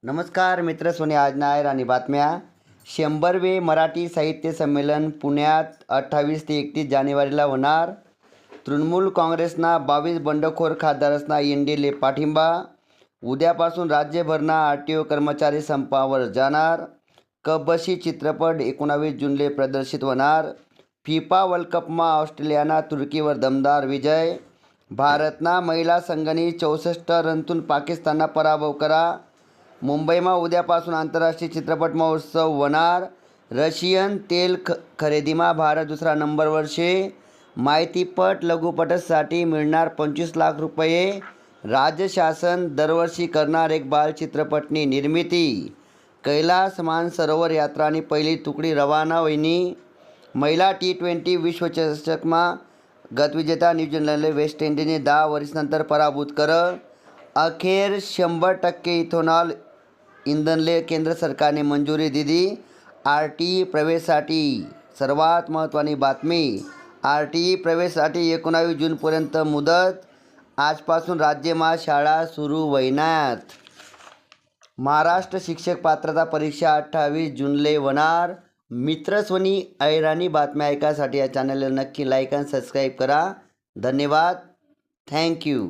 नमस्कार मित्र, सोने आज नायर आणि बातम्या. 100वे मराठी साहित्य संमेलन पुण्यात 28 ते 31 जानेवारीला होणार. तृणमूल काँग्रेसना 22 बंडखोर खासदारांना एनडीएले पाठिंबा. उद्यापासून राज्यभरना आरटीओ कर्मचारी संपावर जाणार. कबशी चित्रपट 19 जूनले प्रदर्शित होणार. फिफा वर्ल्ड कपमा ऑस्ट्रेलियाना तुर्कीवर दमदार विजय. भारतना महिला संघनी 64 रनतून पाकिस्तानना पराभव करा. मुंबईमा उद्यापासून आंतरराष्ट्रीय चित्रपट महोत्सव होणार. रशियन तेल खरेदीमा भारत दुसरा नंबरवर शे. माहितीपट लघुपटासाठी मिळणार 25 लाख रुपये. राज्य शासन दरवर्षी करणार एक बाल चित्रपटनी निर्मिती. कैलास मानसरोवर यात्रानी पहिली तुकडी रवाना होईनी. महिला T20 विश्वचषकमा गतविजेता न्यूझीलंडले वेस्ट इंडिजने 10 वर्षांनंतर पराभूत कर. अखेर 100% इथेनॉल इंधनले केंद्र सरकारने मंजुरी दिली. RTE प्रवेशासाठी सर्वात महत्त्वाची बातमी. RTE प्रवेशासाठी 19 जूनपर्यंत मुदत. आजपासून राज्यमा शाळा सुरू होईनात. महाराष्ट्र शिक्षक पात्रता परीक्षा 28 जूनले होणार. मित्रस्वनी ऐराणी बातम्या ऐकासाठी या चॅनलला नक्की लाईक आणि सबस्क्राईब करा. धन्यवाद. थँक्यू.